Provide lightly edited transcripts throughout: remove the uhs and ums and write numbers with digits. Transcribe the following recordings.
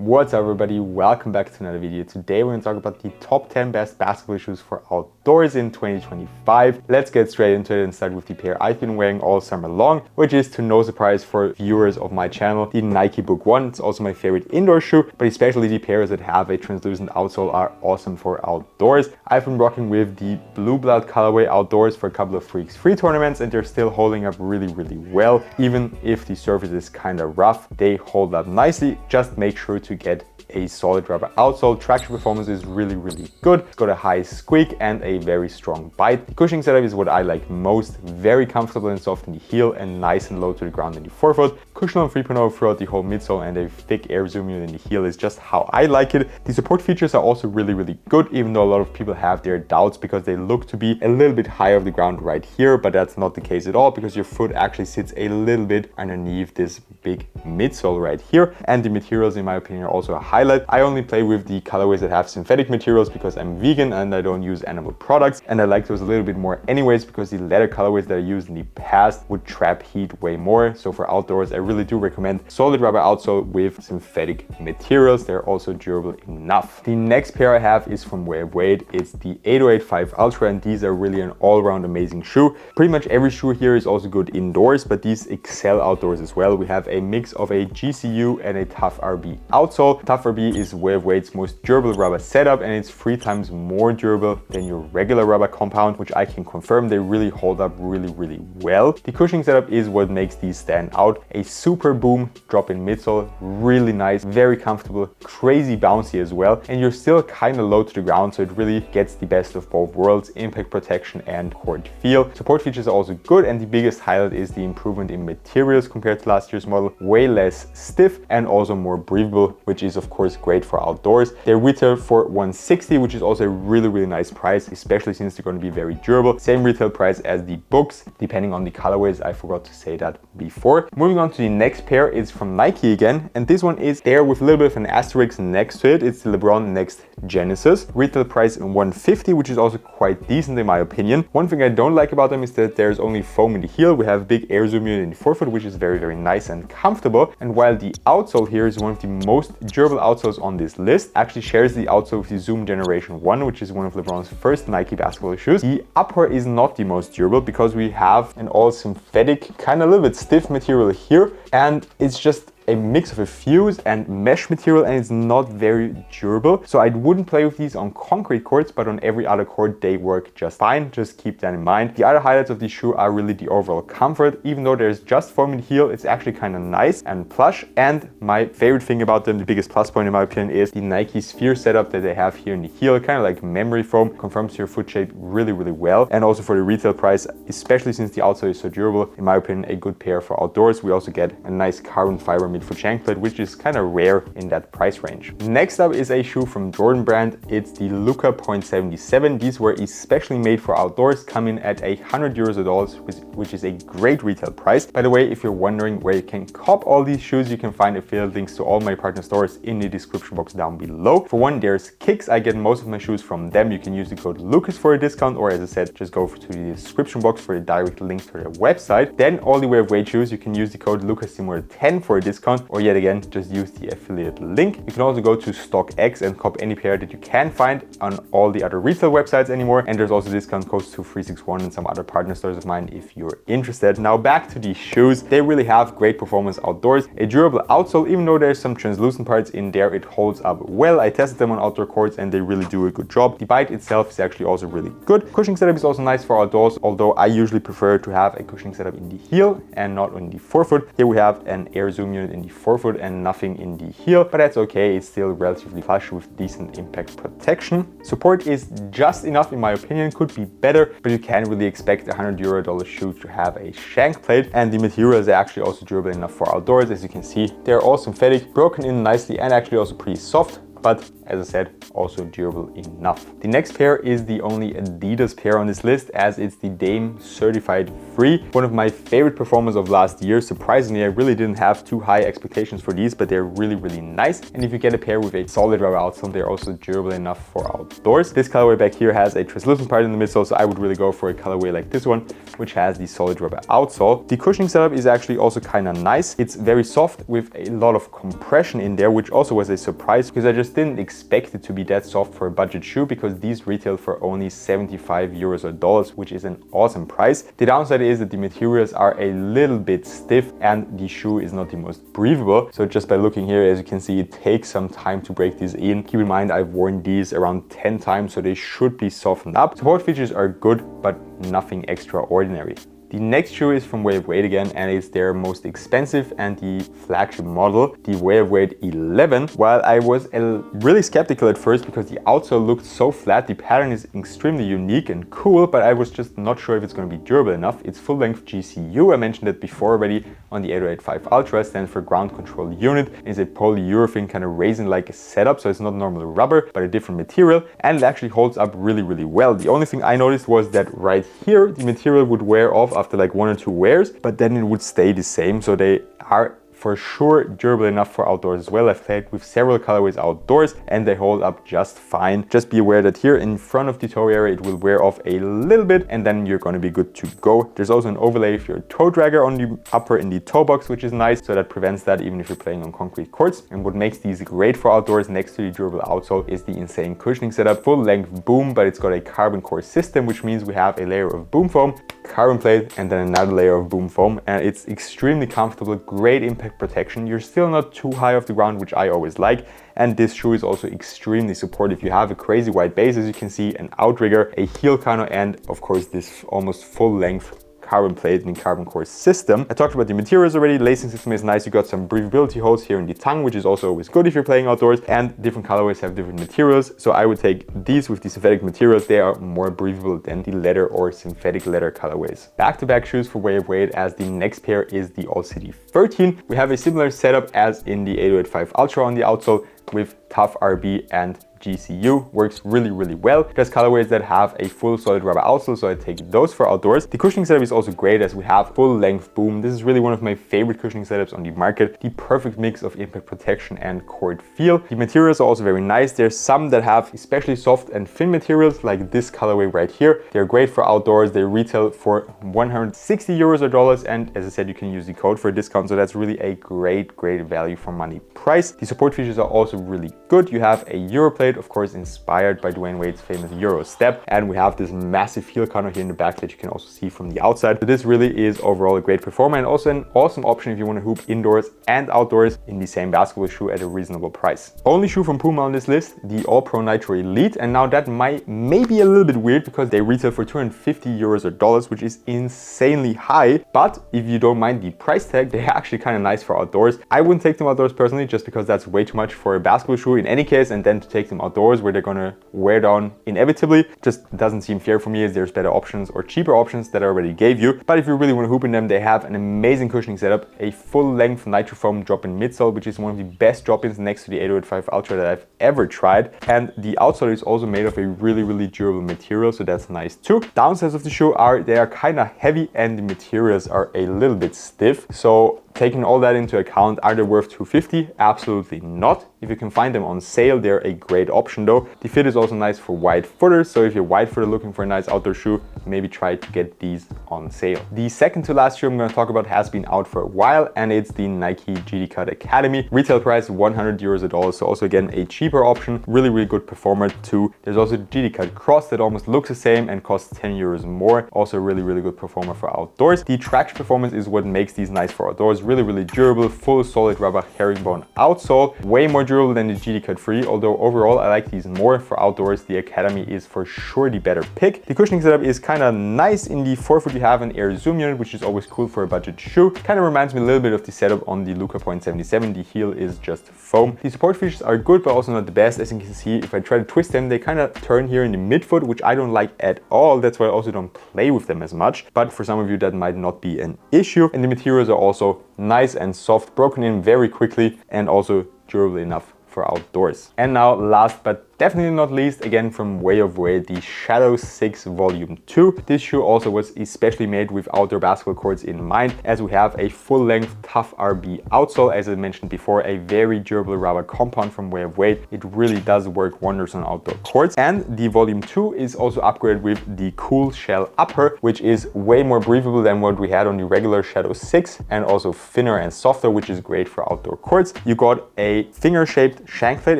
What's up everybody, welcome back to another video. Today we're going to talk about the top 10 best basketball shoes for outdoors in 2025. Let's get straight into it and start with the pair I've been wearing all summer long, which is to no surprise for viewers of my channel, the Nike Book 1. It's also my favorite indoor shoe, but especially the pairs that have a translucent outsole are awesome for outdoors. I've been rocking with the Blue Blood colorway outdoors for a couple of Freaks Free tournaments and they're still holding up really well. Even if the surface is kind of rough, they hold up nicely. Just make sure to get a solid rubber outsole. Traction performance is really good. It's got a high squeak and a very strong bite. The cushioning setup is what I like most. Very comfortable and soft in the heel and nice and low to the ground in the forefoot. Cushioning 3.0 throughout the whole midsole and a thick air zoom unit in the heel is just how I like it. The support features are also really good, even though a lot of people have their doubts because they look to be a little bit higher off the ground right here, but that's not the case at all because your foot actually sits a little bit underneath this big midsole right here. And the materials, in my opinion, are also a highlight. I only play with the colorways that have synthetic materials because I'm vegan and I don't use animal products, and I like those a little bit more anyways because the leather colorways that I used in the past would trap heat way more. So for outdoors, I really do recommend solid rubber outsole with synthetic materials. They're also durable enough. The next pair I have is from Wade. It's the 8085 Ultra, and these are really an all-around amazing shoe. Pretty much every shoe here is also good indoors, but these excel outdoors as well. We have a mix of a GCU and a Tough RB outsole. Tough RB is Wade's most durable rubber setup, and it's 3 times more durable than your regular rubber compound, which I can confirm. They really hold up really well. The cushioning setup is what makes these stand out. A super boom drop-in midsole, really nice, very comfortable, crazy bouncy as well, and you're still kind of low to the ground, so it really gets the best of both worlds, impact protection and court feel. Support features are also good, and the biggest highlight is the improvement in materials compared to last year's model. Way less stiff and also more breathable, which is of course great for outdoors. They retail for $160, which is also a really nice price, especially since they're going to be very durable. Same retail price as the books, depending on the colorways. I forgot to say that before. Moving on to the next pair is from Nike again, and this one is there with a little bit of an asterisk next to it. It's the LeBron Next Genesis. Retail price $150, which is also quite decent in my opinion. One thing I don't like about them is that there's only foam in the heel. We have a big air zoom unit in the forefoot, which is very nice and comfortable. And while the outsole here is one of the most durable outsoles on this list, actually shares the outsole with the Zoom Generation 1, which is one of LeBron's first Nike basketball shoes. The upper is not the most durable because we have an all synthetic, kind of a little bit stiff material here, and it's just a mix of a fuse and mesh material, and it's not very durable. So I wouldn't play with these on concrete courts, but on every other court they work just fine. Just keep that in mind. The other highlights of these shoe are really the overall comfort. Even though there's just foam in the heel, it's actually kind of nice and plush. And my favorite thing about them, the biggest plus point in my opinion, is the Nike sphere setup that they have here in the heel. Kind of like memory foam, confirms your foot shape really well. And also for the retail price, especially since the outsole is so durable, in my opinion, a good pair for outdoors. We also get a nice carbon fiber midfoot shank plate, which is kind of rare in that price range. Next up is a shoe from Jordan brand. It's the Luka .77. These were especially made for outdoors, coming at €100 or dollars, which is a great retail price. By the way, if you're wondering where you can cop all these shoes, you can find affiliate links to all my partner stores in the description box down below. For one, there's Kicks. I get most of my shoes from them. You can use the code Lucas for a discount, or as I said, just go to the description box for a direct link to their website. Then all the way of Wade shoes, you can use the code LucasSeymour10 for a discount, or yet again, just use the affiliate link. You can also go to StockX and cop any pair that you can find on all the other retail websites anymore. And there's also discount codes to 361 and some other partner stores of mine if you're interested. Now back to these shoes. They really have great performance outdoors. A durable outsole, even though there's some translucent parts in there, it holds up well. I tested them on outdoor courts and they really do a good job. The bite itself is actually also really good. Cushioning setup is also nice for outdoors, although I usually prefer to have a cushioning setup in the heel and not on the forefoot. Here we have an air zoom unit in the forefoot and nothing in the heel, but that's okay. It's still relatively plush with decent impact protection. Support is just enough in my opinion, could be better, but you can't really expect a $100 shoe to have a shank plate. And the material is actually also durable enough for outdoors. As you can see, they're all synthetic, broken in nicely, and actually also pretty soft. but as I said, also durable enough. The next pair is the only Adidas pair on this list, as it's the Dame Certified Free. One of my favorite performers of last year. Surprisingly, I really didn't have too high expectations for these, but they're really, really nice. And if you get a pair with a solid rubber outsole, they're also durable enough for outdoors. This colorway back here has a translucent part in the midsole, so I would really go for a colorway like this one, which has the solid rubber outsole. The cushioning setup is actually also kind of nice. It's very soft with a lot of compression in there, which also was a surprise because I just didn't expect it to be that soft for a budget shoe, because these retail for only 75 euros or dollars, which is an awesome price. The downside is that the materials are a little bit stiff and the shoe is not the most breathable. So just by looking here, as you can see, it takes some time to break these in. Keep in mind, I've worn these around 10 times, so they should be softened up. Support features are good, but nothing extraordinary. The next shoe is from Way of Weight again, and it's their most expensive and the flagship model, the Way of Weight 11. While I was really skeptical at first because the outsole looked so flat, the pattern is extremely unique and cool, but I was just not sure if it's going to be durable enough. It's full length GCU, I mentioned it before already on the 8085 Ultra, stands for Ground Control Unit. It's a polyurethane kind of resin-like setup, so it's not normal rubber, but a different material, and it actually holds up really, really well. The only thing I noticed was that right here, the material would wear off after like 1 or 2 wears, but then it would stay the same. So they are for sure durable enough for outdoors as well. I've played with several colorways outdoors and they hold up just fine. Just be aware that here in front of the toe area it will wear off a little bit and then you're going to be good to go. There's also an overlay for your toe dragger on the upper in the toe box, which is nice, so that prevents that even if you're playing on concrete courts. And what makes these great for outdoors next to the durable outsole is the insane cushioning setup. Full length boom, but it's got a carbon core system, which means we have a layer of boom foam, carbon plate, and then another layer of boom foam, and it's extremely comfortable, great impact protection. You're still not too high off the ground, which I always like, and this shoe is also extremely supportive. You have a crazy wide base, as you can see, an outrigger, a heel counter, and of course this almost full length carbon plate and carbon core system. I talked about the materials already. Lacing system is nice. You got some breathability holes here in the tongue, which is also always good if you're playing outdoors, and different colorways have different materials. So I would take these with the synthetic materials. They are more breathable than the leather or synthetic leather colorways. Back-to-back shoes for Way of Weight, as the next pair is the All City 13. We have a similar setup as in the 8085 Ultra on the outsole with tough RB and GCU. Works really, really well. There's colorways that have a full solid rubber outsole, so I take those for outdoors. The cushioning setup is also great, as we have full length boom. This is really one of my favorite cushioning setups on the market. The perfect mix of impact protection and court feel. The materials are also very nice. There's some that have especially soft and thin materials, like this colorway right here. They're great for outdoors. They retail for 160 euros or dollars, and as I said, you can use the code for a discount, so that's really a great value for money price. The support features are also really good. You have a Euro plate, of course inspired by Dwayne Wade's famous Euro step, and we have this massive heel counter here in the back that you can also see from the outside. So this really is overall a great performer and also an awesome option if you want to hoop indoors and outdoors in the same basketball shoe at a reasonable price. Only shoe from Puma on this list, the All Pro Nitro Elite, and now that may be a little bit weird because they retail for 250 euros or dollars, which is insanely high, but if you don't mind the price tag, they're actually kind of nice for outdoors. I wouldn't take them outdoors personally, just because that's way too much for a basketball shoe in any case, and then to take them outdoors where they're gonna wear down inevitably just doesn't seem fair for me, as there's better options or cheaper options that I already gave you. But if you really want to hoop in them, they have an amazing cushioning setup, a full length nitro foam drop-in midsole, which is one of the best drop-ins next to the 8085 Ultra that I've ever tried, and the outsole is also made of a really durable material, so that's nice too. Downsides of the shoe are they are kind of heavy and the materials are a little bit stiff, so taking all that into account, are they worth 250? Absolutely not. If you can find them on sale, they're a great option though. The fit is also nice for wide footers, so if you're wide footer looking for a nice outdoor shoe, maybe try to get these on sale. The second to last shoe I'm going to talk about has been out for a while, and it's the Nike GD Cut Academy. Retail price 100 euros a dollar, so also again a cheaper option, really good performer too. There's also the GD Cut Cross that almost looks the same and costs 10 euros more, also really good performer for outdoors. The traction performance is what makes these nice for outdoors. Really durable, full solid rubber herringbone outsole, way more durable than the GD Cut Free, although overall I like these more. For outdoors, the Academy is for sure the better pick. The cushioning setup is kind of nice. In the forefoot you have an air zoom unit, which is always cool for a budget shoe. Kind of reminds me a little bit of the setup on the Luka Point 77. The heel is just foam. The support features are good, but also not the best. As you can see, if I try to twist them, they kind of turn here in the midfoot, which I don't like at all. That's why I also don't play with them as much, but for some of you that might not be an issue. And the materials are also nice and soft, broken in very quickly, and also durable enough for outdoors. And now last but definitely not least, again from Way of Weight, the Shadow 6 Volume 2. This shoe also was especially made with outdoor basketball courts in mind, as we have a full-length tough RB outsole, as I mentioned before, a very durable rubber compound from Way of Weight. It really does work wonders on outdoor courts. And the Volume 2 is also upgraded with the Cool Shell upper, which is way more breathable than what we had on the regular Shadow 6, and also thinner and softer, which is great for outdoor courts. You got a finger-shaped shank plate,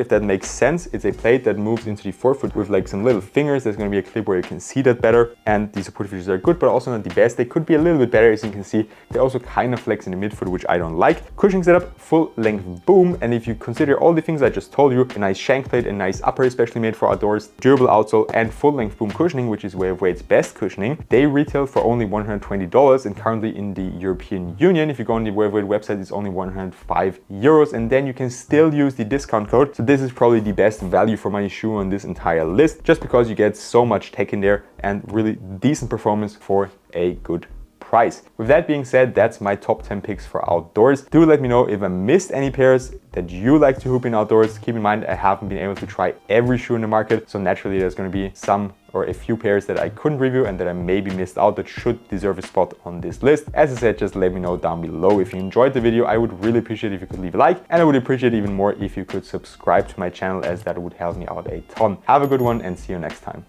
if that makes sense. It's a plate that moves into the forefoot with like some little fingers. There's going to be a clip where you can see that better, and the support features are good, but also not the best. They could be a little bit better. As you can see, they also kind of flex in the midfoot, which I don't like. Cushioning setup, full length boom, and if you consider all the things I just told you, a nice shank plate, a nice upper especially made for outdoors, durable outsole, and full length boom cushioning, which is Way of Weight's best cushioning, they retail for only $120, and currently in the European Union, if you go on the Way of Weight website, it's only 105 euros, and then you can still use the discount code. So this is probably the best value for money shoe on this entire list, just because you get so much tech in there and really decent performance for a good price. With that being said, that's my top 10 picks for outdoors. Do let me know if I missed any pairs that you like to hoop in outdoors. Keep in mind, I haven't been able to try every shoe in the market, so naturally there's going to be some or a few pairs that I couldn't review and that I maybe missed out that should deserve a spot on this list. As I said, just let me know down below. If you enjoyed the video, I would really appreciate if you could leave a like, and I would appreciate even more if you could subscribe to my channel, as that would help me out a ton. Have a good one and see you next time.